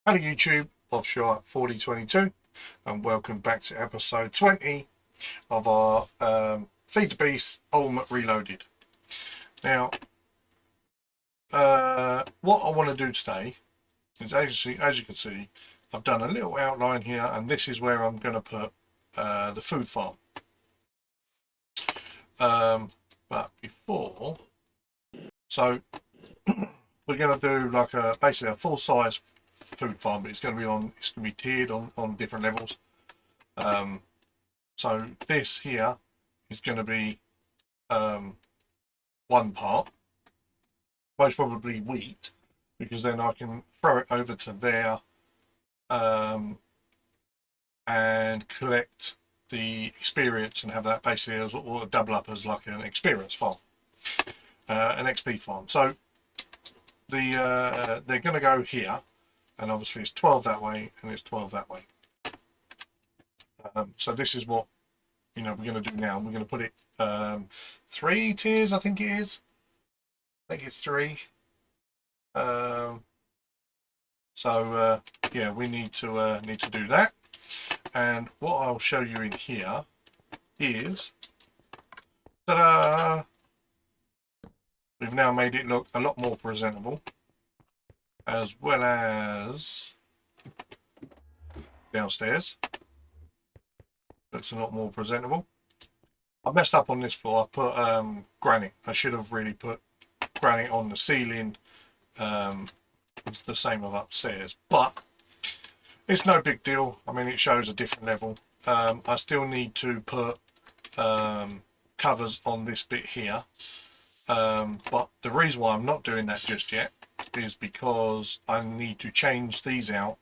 Hello YouTube, Offshore 4022, and welcome back to episode 20 of our Feed the Beast Ultimate Reloaded. Now, what I want to do today is, as you can see, I've done a little outline here, and this is where I'm going to put the food farm. But before, so we're going to do like basically a full-size food farm, but it's going to be tiered on different levels. So this here is going to be one part, most probably wheat, because then I can throw it over to there and collect the experience and have that basically as or double up as like an experience farm, an XP farm. So they're going to go here, and obviously it's 12 that way and it's 12 that way. So this is what we're going to do now. We're going to put it 3 tiers, I think it is. I think it's 3. Yeah, we need to do that. And what I'll show you in here is, ta-da! We've now made it look a lot more presentable, as well as downstairs. Looks a lot more presentable. I messed up on this floor. I put granite. I should have really put granite on the ceiling. It's the same of upstairs, but it's no big deal. I mean, it shows a different level. I still need to put covers on this bit here, but the reason why I'm not doing that just yet is because I need to change these out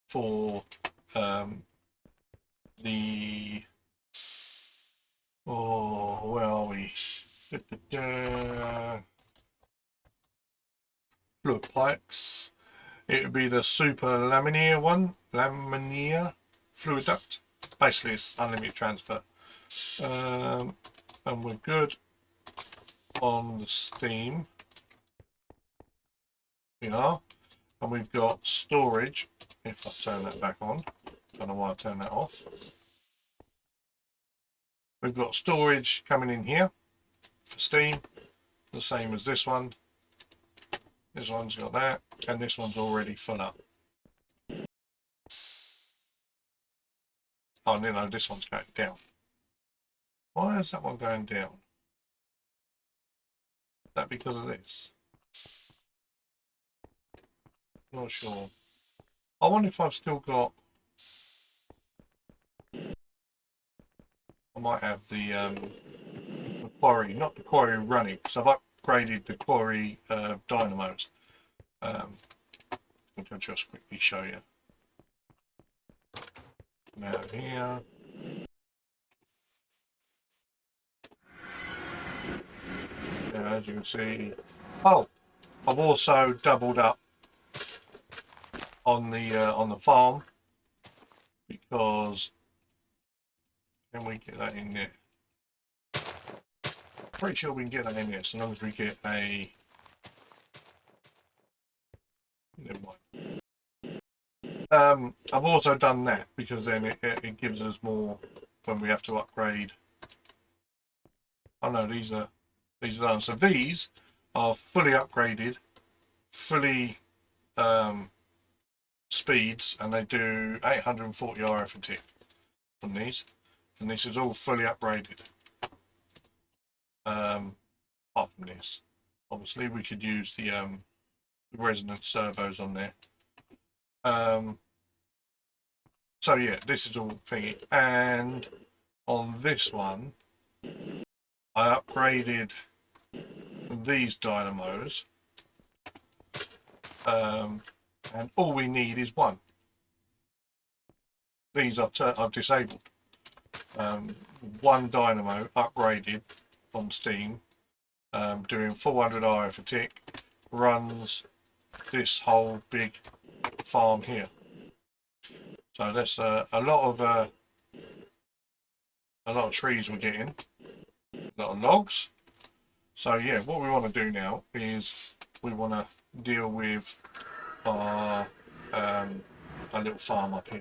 for where are we? Fluid pipes. It would be the super laminar fluid duct. Basically, it's unlimited transfer. And we're good on the steam. We are. And we've got storage. If I turn that back on, don't know why I turned that off. We've got storage coming in here for steam, the same as this one. This one's got that, and this one's already full up. Oh no, this one's going down. Why is that one going down? Is that because of this? Not sure. I wonder if I've still got... I might have the quarry, not the quarry running, because I've upgraded the quarry dynamos, which I'll just quickly show you. Now here. Yeah, as you can see. Oh, I've also doubled up on the farm, because can we get that in there? Pretty sure we can get that in there, as long as we get a... Never mind. I've also done that because then it gives us more when we have to upgrade. Oh no, these are done. So these are fully upgraded, fully speeds, and they do 840 RF a tick on these. And this is all fully upgraded. Apart from this, obviously we could use the resonance servos on there. So yeah, this is all thingy. And on this one, I upgraded these dynamos, and all we need is one. These I've disabled. One dynamo upgraded on Steam, doing 400 RF a tick, runs this whole big farm here. So that's a lot of trees we're getting, a lot of logs. So yeah, what we want to do now is we want to deal with our little farm up here.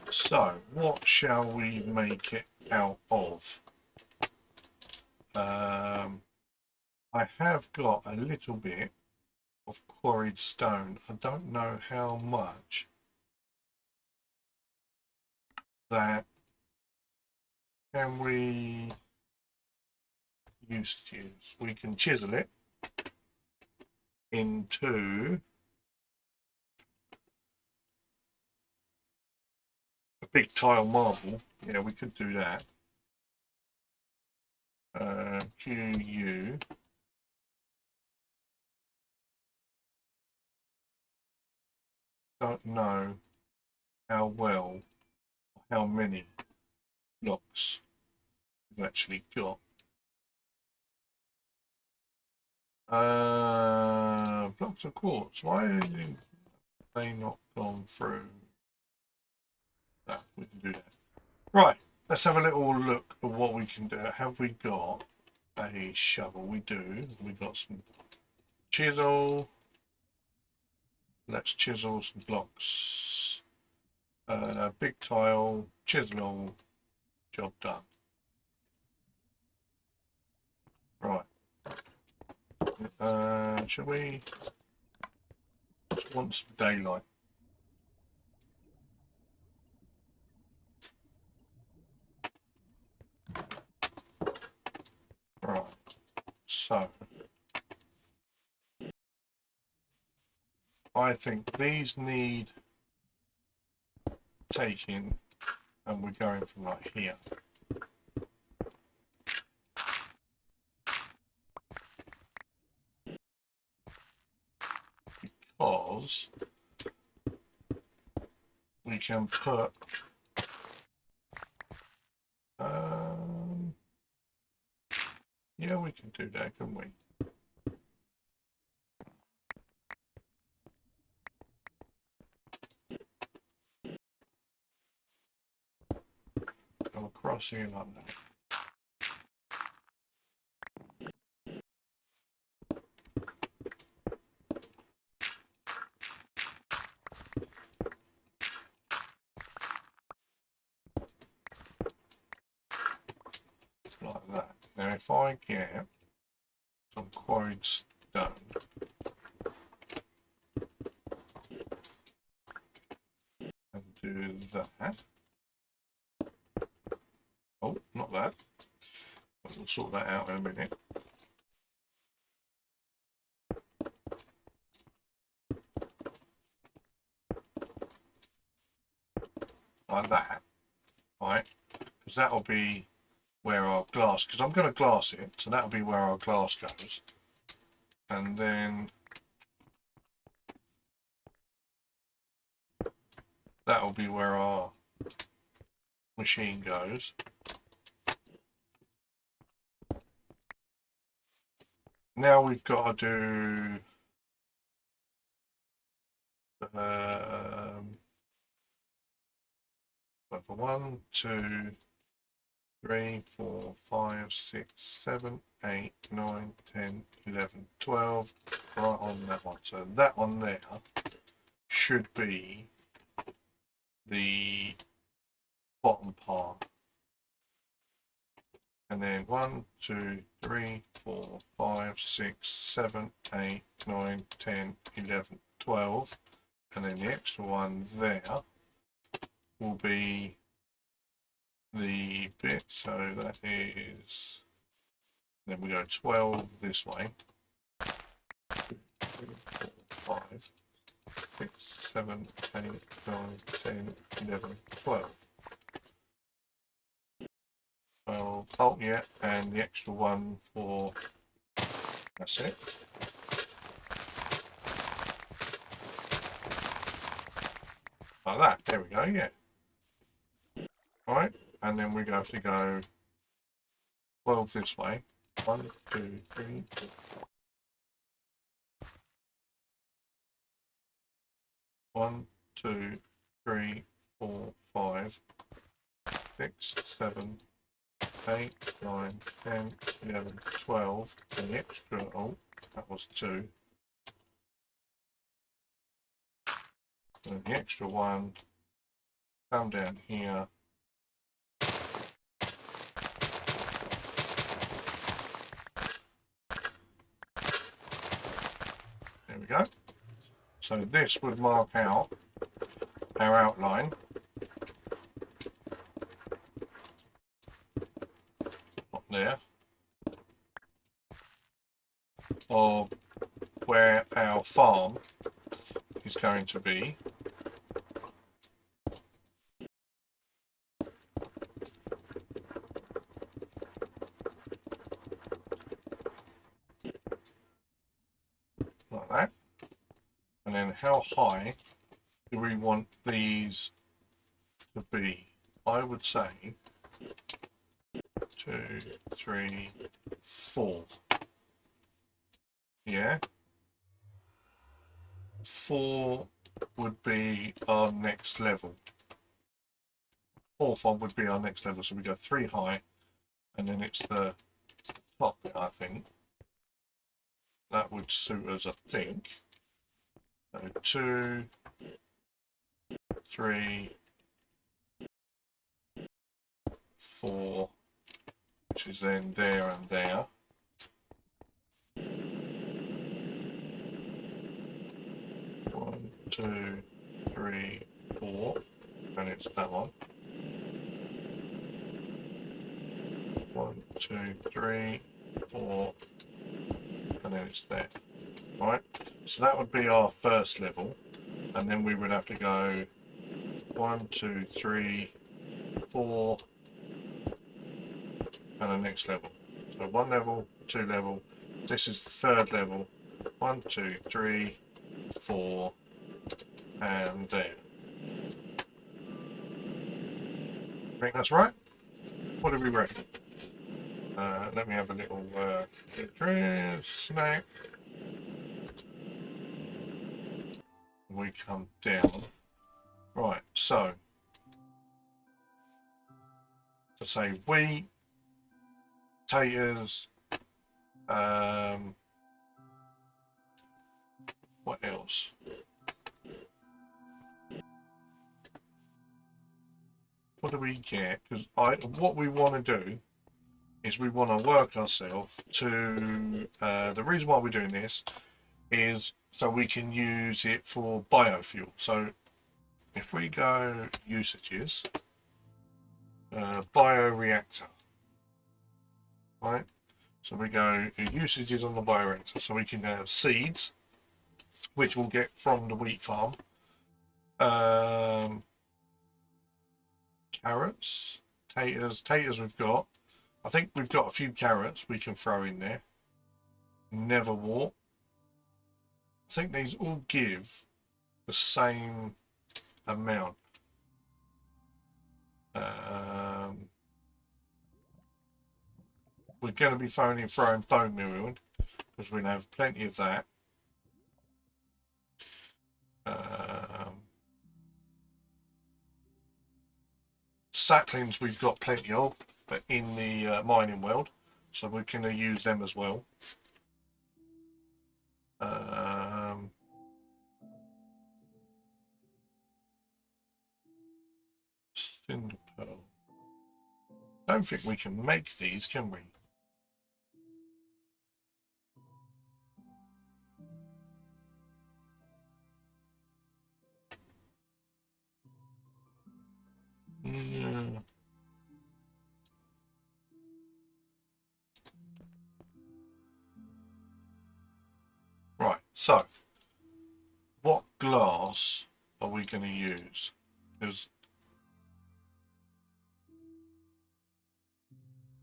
So what shall we make it out of? I have got a little bit of quarried stone. I don't know how much that can we use. We can chisel it into a big tile marble. Yeah, we could do that. QU. Don't know how well, how many blocks we've actually got. Blocks of quartz. Why have they not gone through that? We can do that. Right, let's have a little look at what we can do. Have we got a shovel? We do. We've got some chisel. Let's chisel some blocks. Big tile, chisel, job done. Right. Shall we? Just want some daylight. Right. So I think these need taking, and we're going from like here. Because we can put yeah, we can do that, can we? Go across here like that. Like that. Now if I get some quarried stone, and do that. Oh, not that. We'll sort that out in a minute. Like that, right? Because that'll be where our glass, because I'm going to glass it, so that'll be where our glass goes. And then that'll be where our machine goes. Now we've got to do for 1, 2, 3, 4, 5, 6, 7, 8, 9, 10, 11, 12, right on that one. So that one there should be the bottom part. And then 1, 2, 3, 4, 5, 6, 7, 8, 9, 10, 11, 12. And then the extra one there will be the bit, so that is, then we go 12 this way, 2, 3, 4, 5, 6, 7, 8, 9, 10, 11, 12. 12, oh yeah, and the extra one for, that's it. Like that, there we go, yeah. Alright, and then we have to go 12 this way. 1, 2, 3, 4. 1, 2, 3, 4, 5, 6, 7, 8, 9, 10, 11, 12, and the extra, oh, that was 2. And the extra one, come down here. There we go. So this would mark out our outline. Up there. Of where our farm is going to be. Like that. And then how high do we want these to be? I would say 2, 3, 4. Yeah. 4 would be our next level. 4th one would be our next level. So we go 3 high, and then it's the top bit, I think. That would suit us, I think. So 2, 3, 4, which is then there and there. 1, 2, 3, 4, and it's that one. 1, 2, 3, 4, and then it's there. Right, so that would be our first level, and then we would have to go 1, 2, 3, 4, and the next level. So 1 level, 2 level. This is the 3rd level. 1, 2, 3, 4, and there. Think that's right? What do we reckon? Let me have a little snack. We come down. Right, so to say wheat, potatoes, what else? What do we get? Because what we want to do is we want to work ourselves to, the reason why we're doing this is so we can use it for biofuel. So if we go usages, bioreactor, right? So we go usages on the bioreactor, so we can have seeds, which we'll get from the wheat farm, carrots, taters we've got. I think we've got a few carrots we can throw in there. Never wart. I think these all give the same amount. We're going to be throwing bone meal in because we're going to have plenty of that. Saplings we've got plenty of, but in the mining world, so we're going to use them as well. Cinder pearl. Don't think we can make these, can we? Yeah. Right, so what glass are we going to use? Because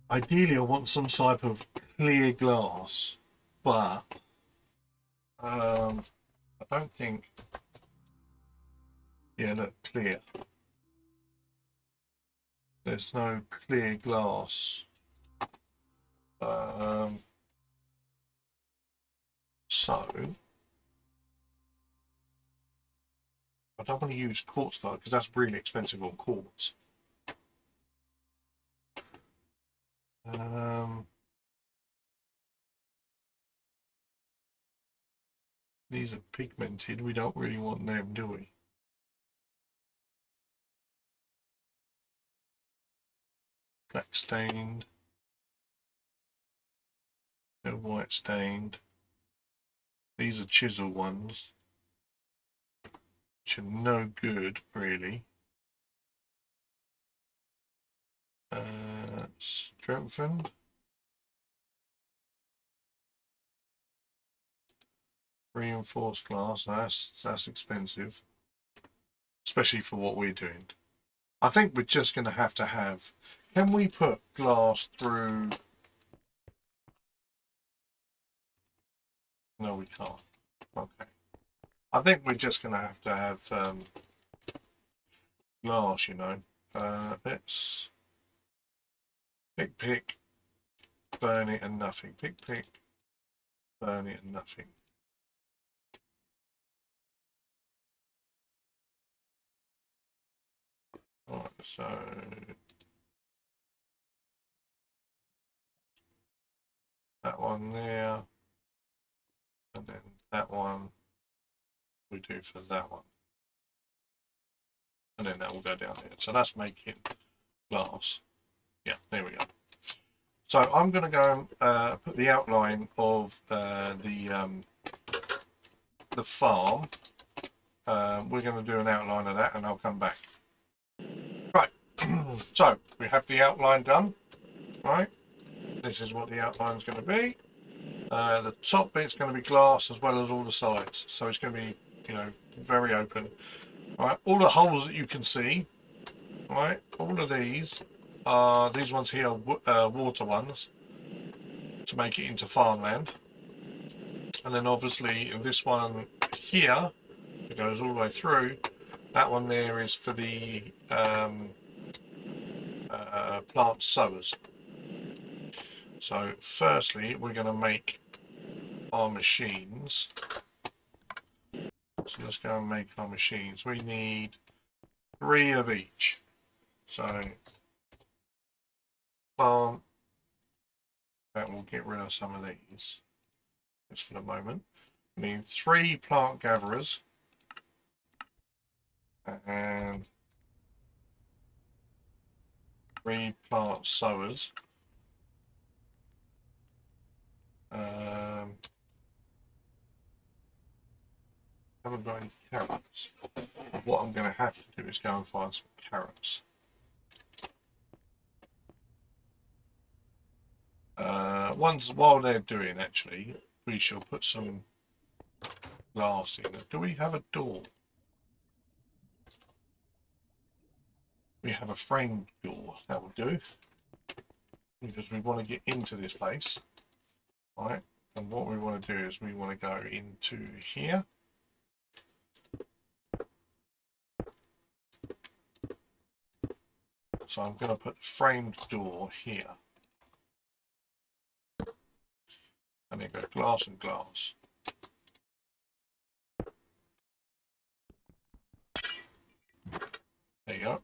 ideally I want some type of clear glass, but I don't think, yeah, look, clear. There's no clear glass. So I don't want to use quartz glass because that's really expensive on quartz. These are pigmented. We don't really want them, do we? black stained, they're white stained. These are chisel ones, which are no good really. Strengthened. Reinforced glass, that's expensive, especially for what we're doing. I think we're just going to have, can we put glass through? No, we can't. Okay. I think we're just going to have glass, you know. Let's pick, burn it and nothing. Pick, burn it and nothing. Alright, so that one there, and then that one we do for that one, and then that will go down there. So that's making glass. Yeah, there we go. So I'm going to go and put the outline of the farm. We're going to do an outline of that, and I'll come back. Right. So we have the outline done. Right. This is what the outline is going to be. The top bit's going to be glass as well as all the sides. So it's going to be, you know, very open. All right. All the holes that you can see. All right. All of these are these ones here, water ones, to make it into farmland. And then obviously this one here, it goes all the way through. That one there is for the plant sowers. So firstly, we're going to make our machines. So let's go and make our machines. We need 3 of each. So plant, that will get rid of some of these just for the moment. We need 3 plant gatherers and 3 plant sowers. Haven't got any carrots. What I'm going to have to do is go and find some carrots. While they're doing, actually, we shall put some glass in. Do we have a door? We have a framed door. That will do, because we want to get into this place, right? And what we want to do is we want to go into here. So I'm going to put the framed door here. And then go glass and glass. There you go.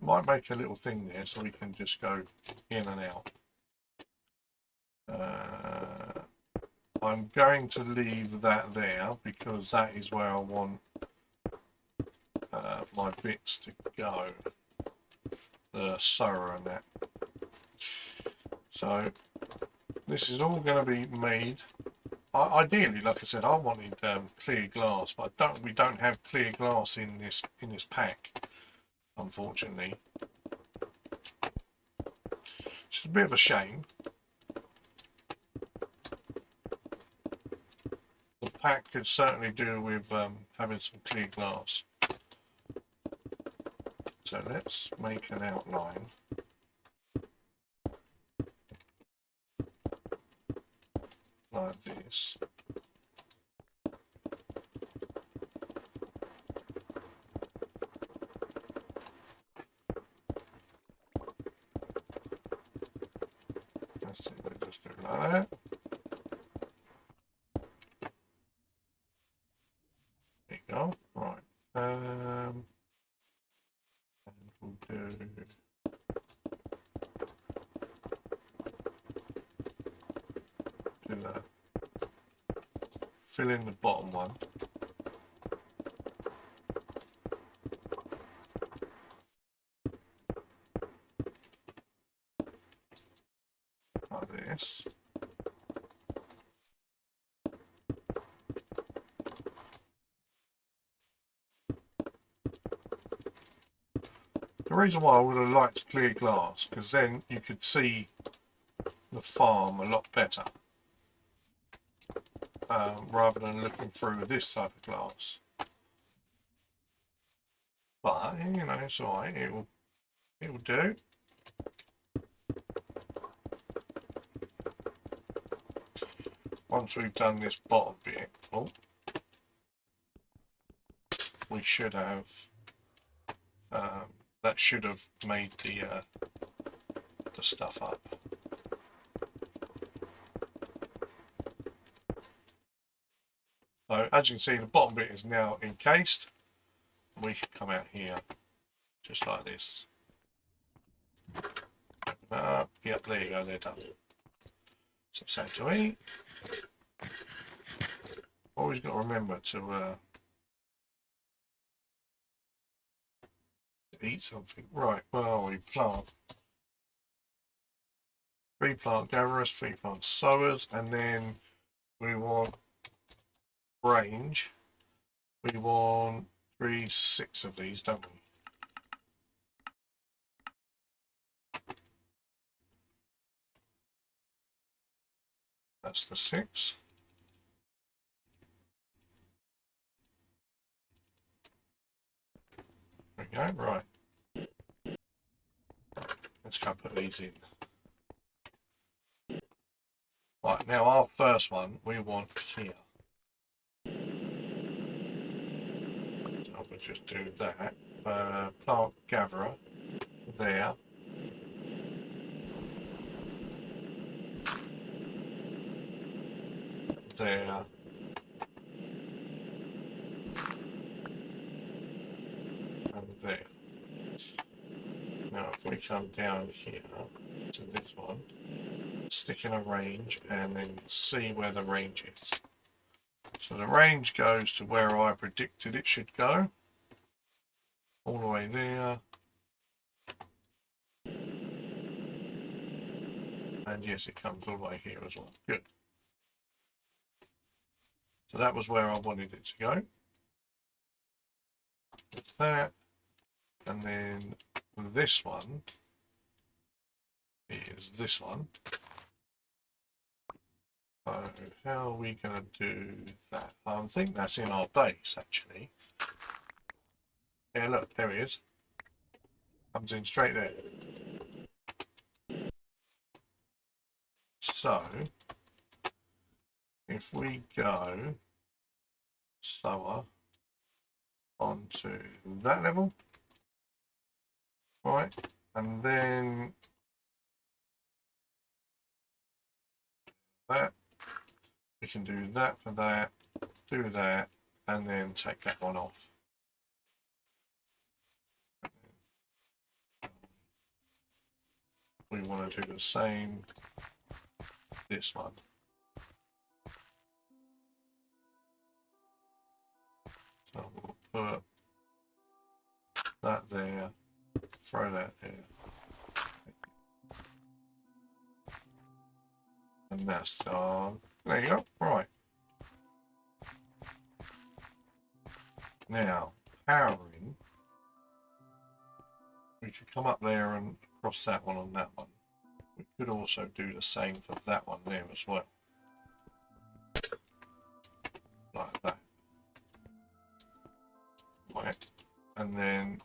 Might make a little thing there so we can just go in and out. I'm going to leave that there because that is where I want my bits to go. The sower and that. So this is all going to be made. Ideally, like I said, I wanted clear glass, but we don't have clear glass in this pack, unfortunately. It's a bit of a shame. The pack could certainly do with having some clear glass. So let's make an outline. Like this. Let's see, we just do like that. There you go. Right. And we'll do that. Fill in the bottom one. The reason why I would have liked clear glass, because then you could see the farm a lot better, rather than looking through this type of glass. But you know, it's alright. It will do. Once we've done this bottom bit, we should have that should have made the stuff up. So as you can see, the bottom bit is now encased. We can come out here just like this. Open up. Yep, there you go, they're done. So sad to eat. Always got to remember to eat something. Right, well, we plant 3 plant gatherers, 3 plant sowers, and then we want range. We want 6 of these, don't we? That's the 6. There we go, right. Let's go put these in. Right, now our first one we want here. So we'll just do that. Plant gatherer there. There. And there. Now if we come down here to this one, stick in a range and then see where the range is. So the range goes to where I predicted it should go. All the way there. And yes, it comes all the way here as well. Good. So that was where I wanted it to go. With that. And then this one is this one. So how are we going to do that? I think that's in our base actually. Yeah, look, there he is. Comes in straight there. So if we go sower onto that level, right, and then that, we can do that for that, do that, and then take that one off. We want to do the same this one. So we'll put that there, throw that there. And that's there you go, right. Now, powering, we could come up there and cross that one on that one. We could also do the same for that one there as well. Like that. Right. And then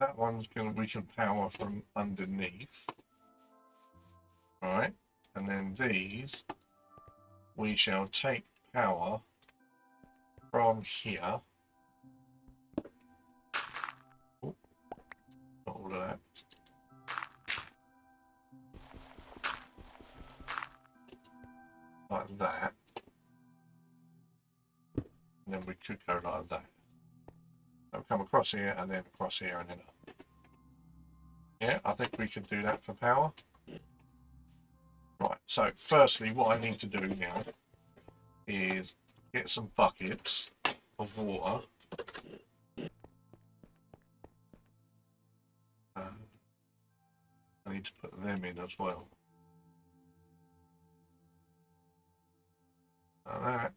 that one's we can power from underneath. Right. And then these, we shall take power from here. Oh, not all of that. Like that. And then we could go like that. So come across here and then across here and then up. Yeah, I think we could do that for power. Right, so firstly what I need to do now is get some buckets of water. I need to put them in as well. Like that.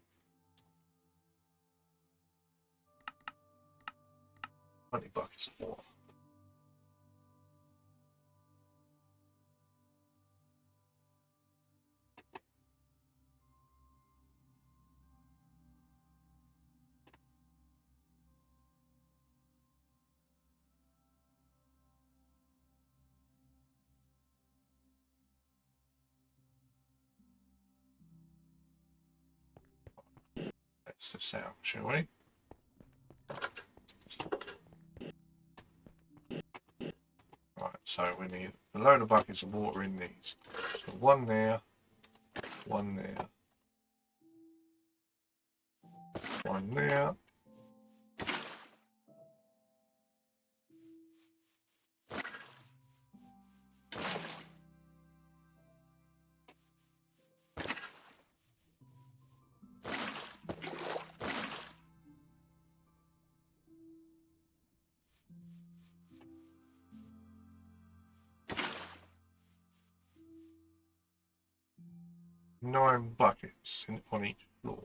20 buckets of water. test this out, shall we? Right, so we need a load of buckets of water in these. So one there, one there, one there. Nine buckets on each floor.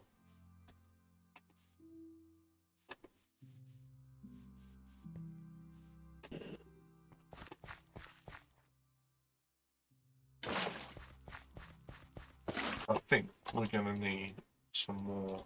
I think we're going to need some more.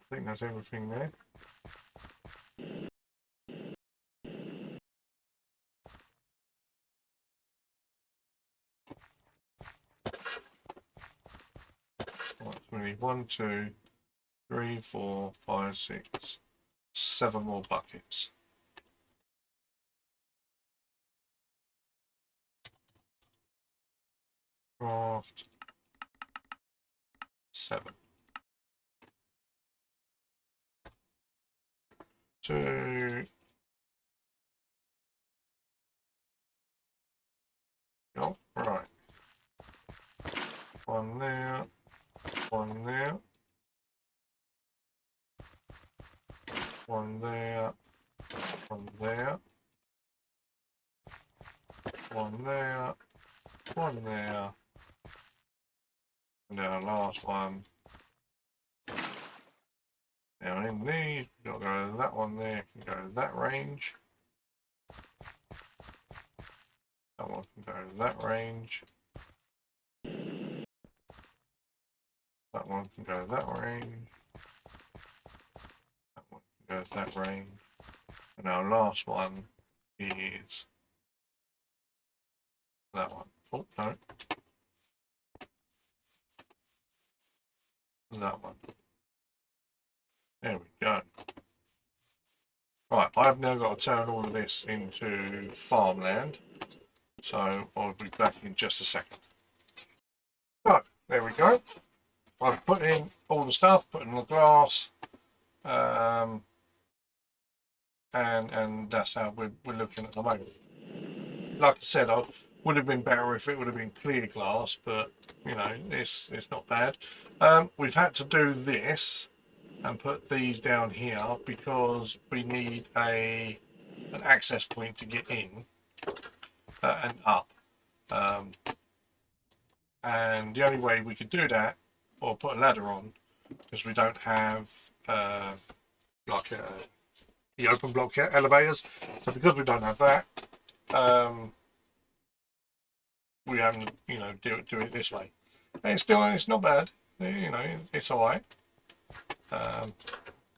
I think that's everything there. Right, so we need 1, 2, 3, 4, 5, 6, 7 more buckets. Craft 7. 2. Oh, right. One there. One there. One there. One there. One there. One there. And our last one. Now in these, we've got to go to that one there, can go to that range. That one can go to that range. That one can go to that range. That one can go to that range. And our last one is that one. Oh, no. That one. There we go. Right, I've now got to turn all of this into farmland. So I'll be back in just a second. So, there we go. I've put in all the stuff, put in the glass, and that's how we're looking at the moment. Like I said, I would have been better if it would have been clear glass, but you know, it's not bad. We've had to do this and put these down here because we need an access point to get in and up. And the only way we could do that, or put a ladder on, because we don't have like the open block elevators. So because we don't have that, we have to, you know, do it this way. And it's not bad. You know, it's all right. And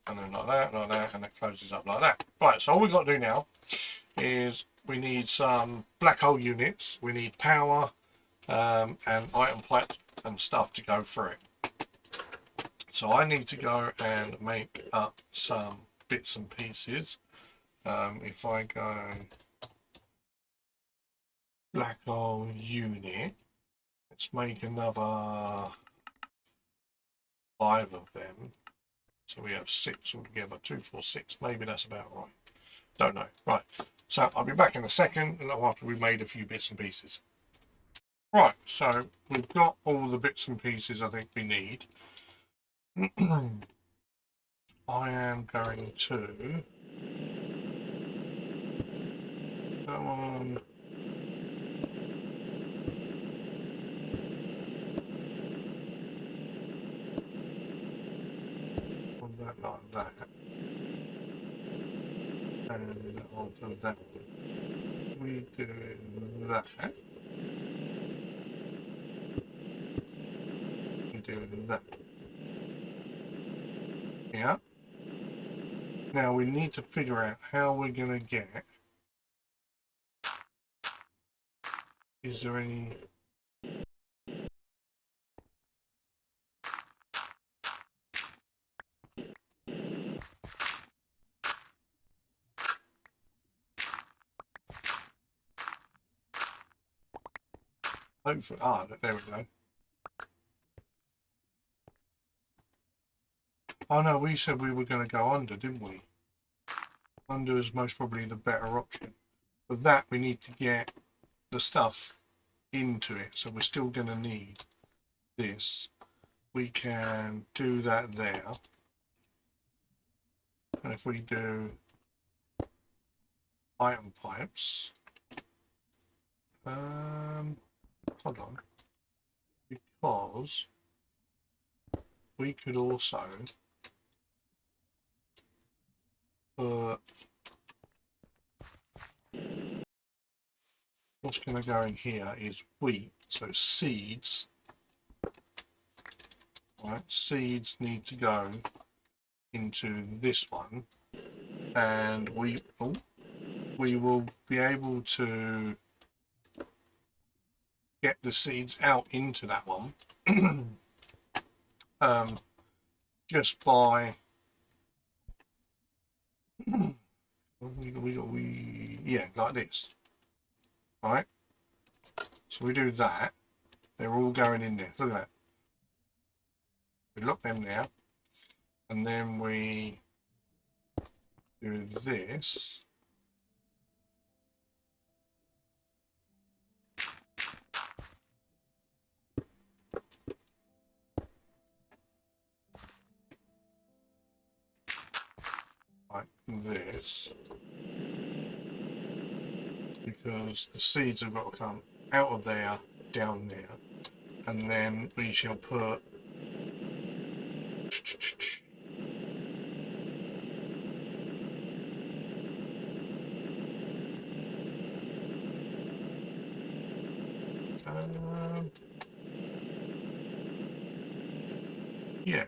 then like that, and it closes up like that. Right, so all we've got to do now is we need some black hole units, we need power, and item plat and stuff to go through it. So I need to go and make up some bits and pieces. If I go black hole unit, let's make another 5 of them. So we have 6 altogether, 2, 4, 6. Maybe that's about right. Don't know. Right. So I'll be back in a second after we've made a few bits and pieces. Right. So we've got all the bits and pieces I think we need. I am going to go on. like that. And onto that. We do that. We do that. Yeah. Now we need to figure out how we're going to get. Is there any? Hopefully, there we go. Oh no, we said we were going to go under, didn't we? Under is most probably the better option. For that, we need to get the stuff into it. So we're still going to need this. We can do that there. And if we do item pipes, hold on, because we could also put what's going to go in here is wheat, so seeds. Right, seeds need to go into this one, and we will be able to get the seeds out into that one just by yeah, like this. Right, so we do that, they're all going in there. Look at that. We lock them there, and then we do this. Like this, because the seeds have got to come out of there, down there, and then we shall put yeah.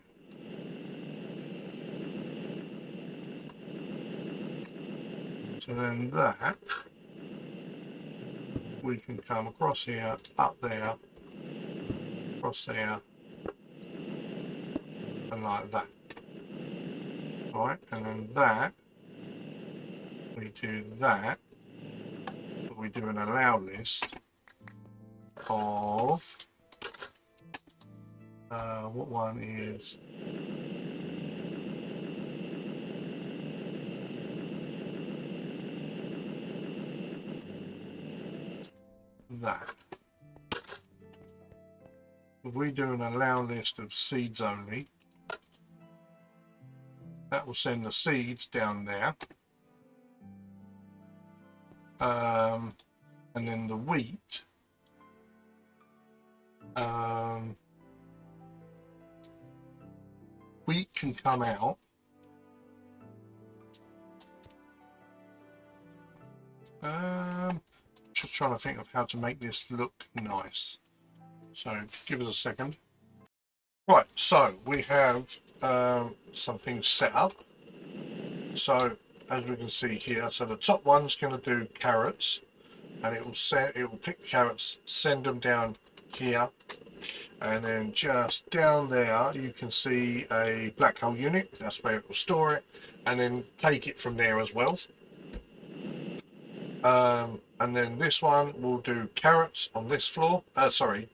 So then that we can come across here, up there, across there, and like that. Right, and then that we do that, but we do an allow list of what one is that. If we do an allow list of seeds only, that will send the seeds down there, and then the wheat wheat can come out. Just trying to think of how to make this look nice. So give us a second. Right, so we have something set up. So as we can see here, so the top one's going to do carrots, and it will pick the carrots, send them down here, and then just down there you can see a black hole unit. That's where it will store it, and then take it from there as well. And then this one will do carrots on this floor, potato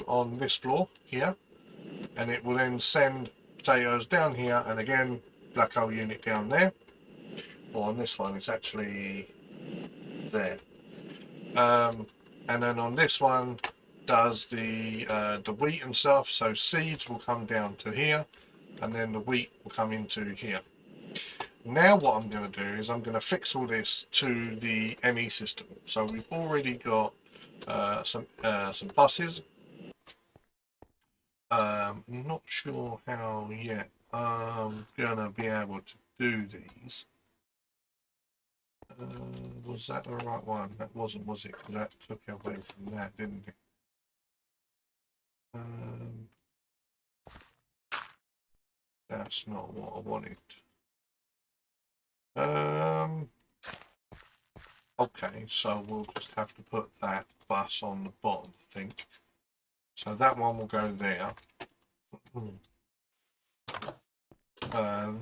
on this floor here, and it will then send potatoes down here, and again black hole unit down there. Or on this one it's actually there. And then on this one does the wheat and stuff, so seeds will come down to here, and then the wheat will come into here. Now what I'm going to do is I'm going to fix all this to the ME system. So we've already got some buses. I'm not sure how yet I'm gonna be able to do these. Was that the right one? That wasn't, was it? Because that took away from that, didn't it? That's not what I wanted. Okay, so we'll just have to put that bus on the bottom, I think. So that one will go there.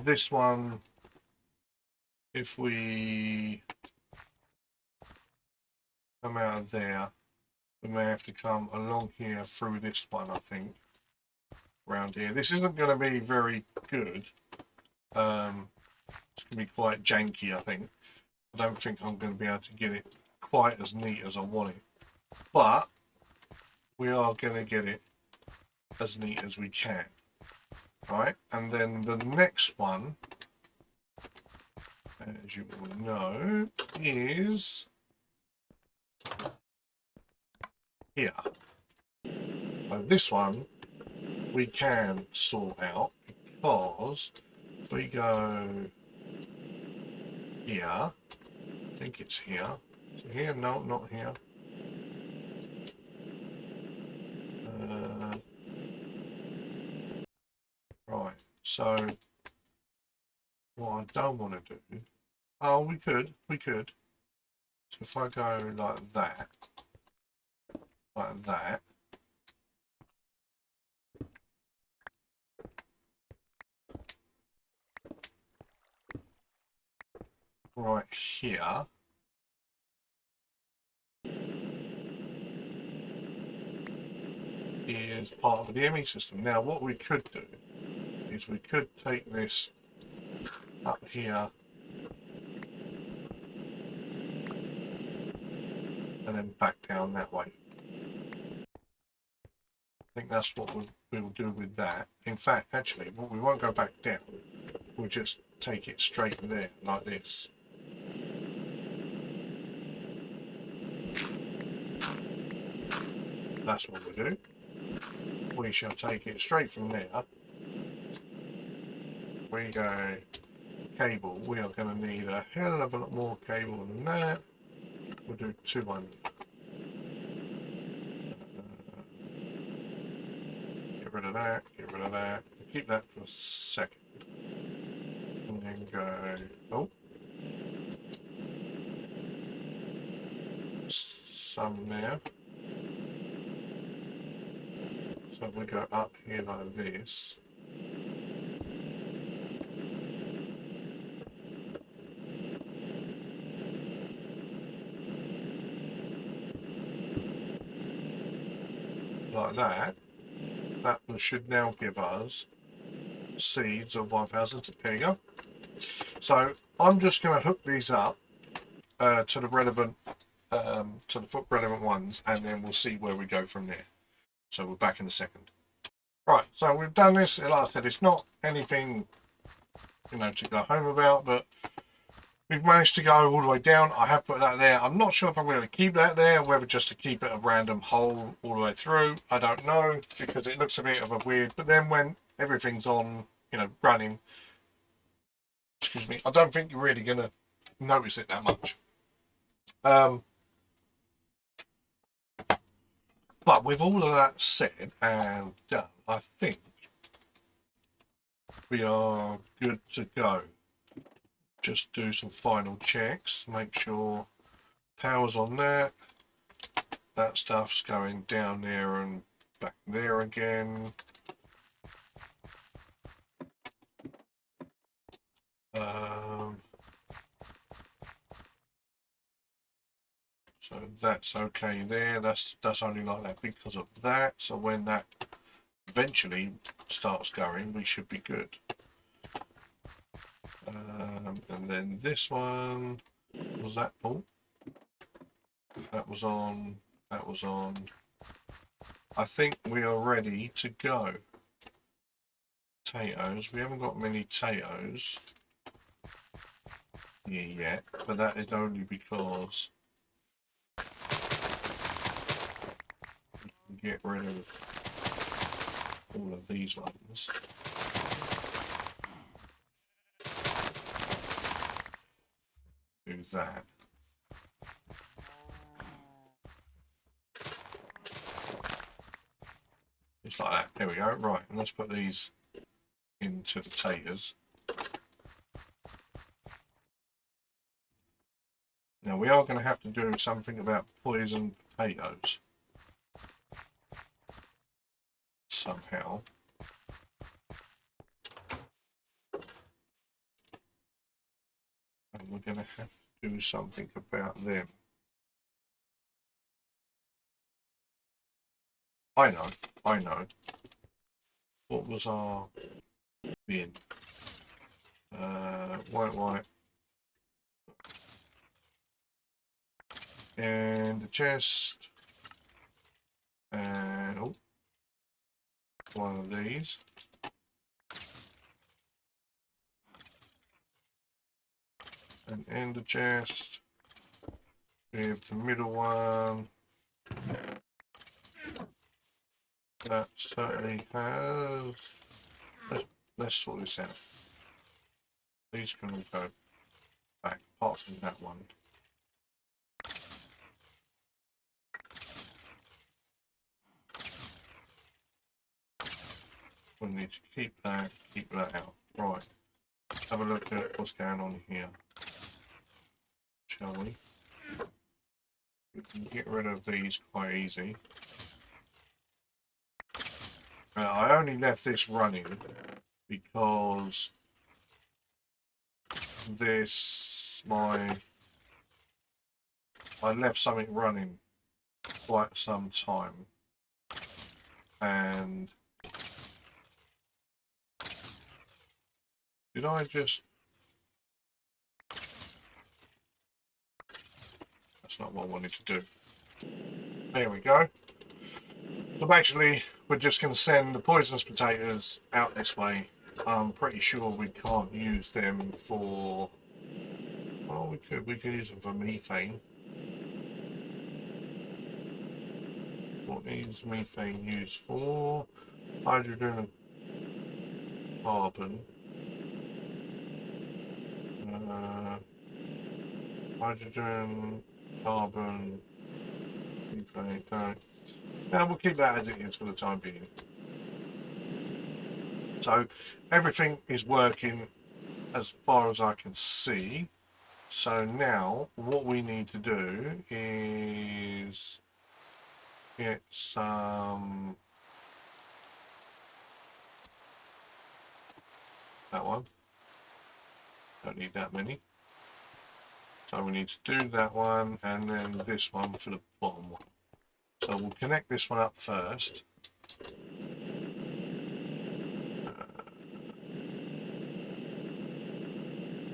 This one, if we come out of there, we may have to come along here through this one, I think. Around here. This isn't going to be very good. It's going to be quite janky, I think. I don't think I'm going to be able to get it quite as neat as I want it. But we are going to get it as neat as we can. Right? And then the next one, as you all know, is here. So this one we can sort out, because if we go here, I think it's here. So here, no, not here. Right, so what I don't want to do, oh, we could. So if I go like that, right here, is part of the ME system. Now what we could do is we could take this up here and then back down that way. I think that's what we'll do with that. In fact, actually, we won't go back down. We'll just take it straight there, like this. That's what we do. We shall take it straight from there. We go cable. We are going to need a hell of a lot more cable than that. We'll do 200. Get rid of that, get rid of that. Keep that for a second. And then go, oh. Some there. So we go up here like this. Like that. That should now give us seeds of 1,000. There you go. So I'm just going to hook these up to the relevant ones, and then we'll see where we go from there. So we're back in a second. Right, so we've done this. Like I said, it's not anything, you know, to go home about, but we've managed to go all the way down. I have put that there. I'm not sure if I'm going to keep that there, whether just to keep it a random hole all the way through. I don't know, because it looks a bit of a weird, but then when everything's on, you know, running, excuse me, I don't think you're really going to notice it that much. But with all of that said and done, I think we are good to go. Just do some final checks, make sure power's on there, that stuff's going down there and back there again. So that's okay there. That's only like that because of that. So when that eventually starts going, we should be good. And then this one was that. Oh, that was on. That was on. I think we are ready to go. Potatoes. We haven't got many potatoes here yet, but that is only because we can get rid of all of these ones. that. Just like that. There we go. Right, and let's put these into the taters. Now we are going to have to do something about poison potatoes somehow. And we're going to have to do something about them. I know. What was our bin? White. And the chest. And oh, one of these. And end the chest with the middle one. That certainly has. Let's sort this out. These can all go back, apart from that one. We need to keep that out. Right. Have a look at what's going on here. Shall we? We can get rid of these quite easy. I only left this running because I left something running quite some time, and did I just? That's not what I wanted to do. There we go. So basically, we're just going to send the poisonous potatoes out this way. I'm pretty sure we can't use them for... Well, we could use them for methane. What is methane used for? Hydrogen and carbon. Hydrogen, carbon, methane, no. Now we'll keep that as it is for the time being. So everything is working as far as I can see. So now what we need to do is get some, that one, don't need that many. So we need to do that one and then this one for the bottom one. So we'll connect this one up first.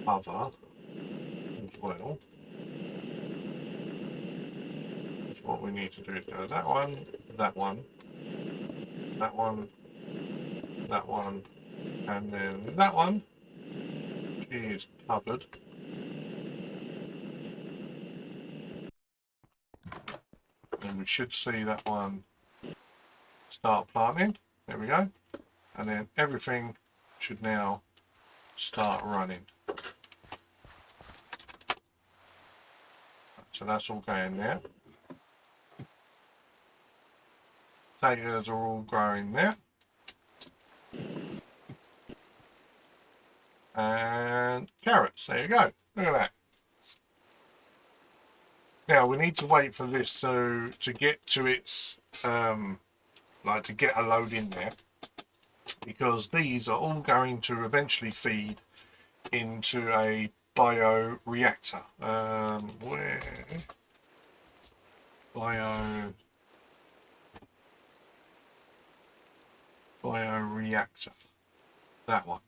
Other as well. So what we need to do is go that one, that one, that one, that one, and then that one. She is covered. And we should see that one start planting. There we go. And then everything should now start running. So that's all going there. Potatoes are all growing there. And carrots, there you go. Look at that. Now we need to wait for this to get to its like to get a load in there, because these are all going to eventually feed into a bioreactor. Where bioreactor, that one.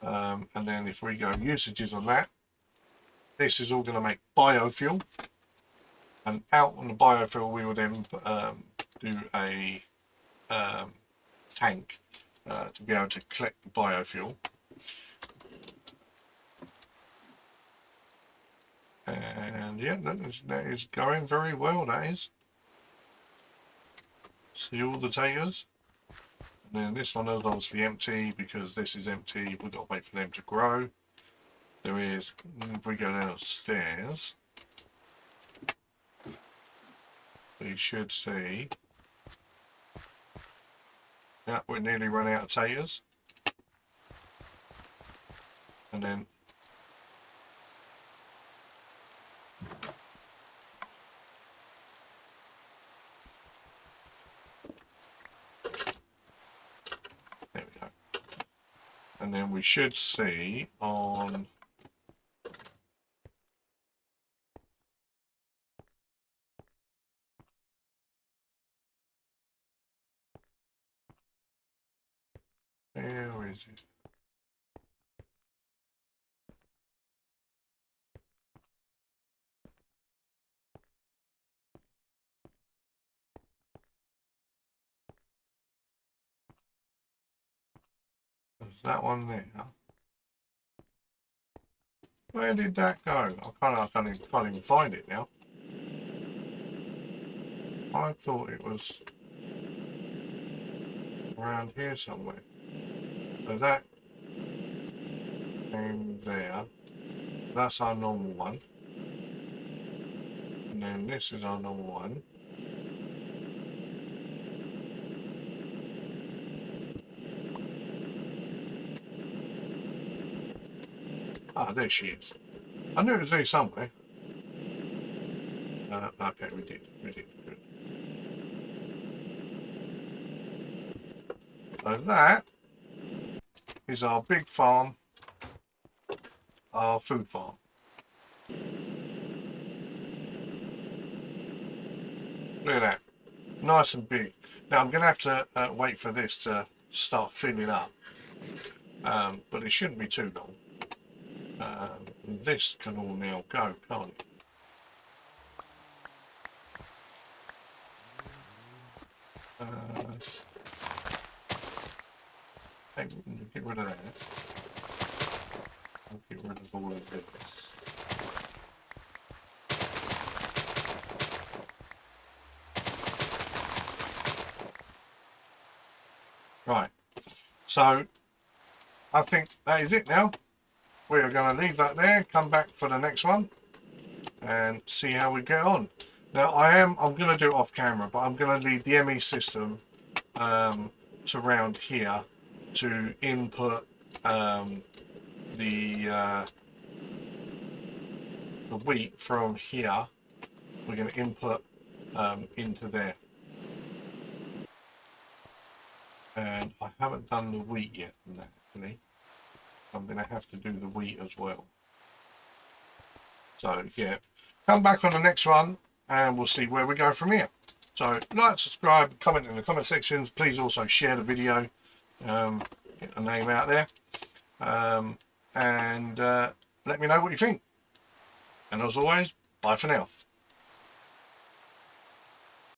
And then if we go usages on that, this is all going to make biofuel, and out on the biofuel we will then do a tank to be able to collect the biofuel. And yeah, that is going very well, that is. See all the taters. And then this one is obviously empty because this is empty. We've got to wait for them to grow. there is, if we go downstairs, we should see, yeah, we're nearly run out of taters. And then there we go. And then we should see on where is it? There's that one there. Where did that go? I can't even find it now. I thought it was around here somewhere. So that thing there, that's our normal one. And then this is our normal one. Ah, there she is. I knew it was there somewhere. Okay, we did. Good. So that is our big farm, our food farm. Look at that, nice and big. Now I'm going to have to wait for this to start filling up, but it shouldn't be too long. This can all now go, can't it? Get rid of that. I'll get rid of all of this. Right, so I think that is it now. We are going to leave that there, come back for the next one and see how we get on. Now I'm going to do it off camera, but I'm going to leave the ME system to round here to input the wheat from here. We're going to input into there. And I haven't done the wheat yet on that, actually. I'm going to have to do the wheat as well. So yeah, come back on the next one and we'll see where we go from here. So like, subscribe, comment in the comment sections. Please also share the video, get the name out there, and let me know what you think. And as always, bye for now.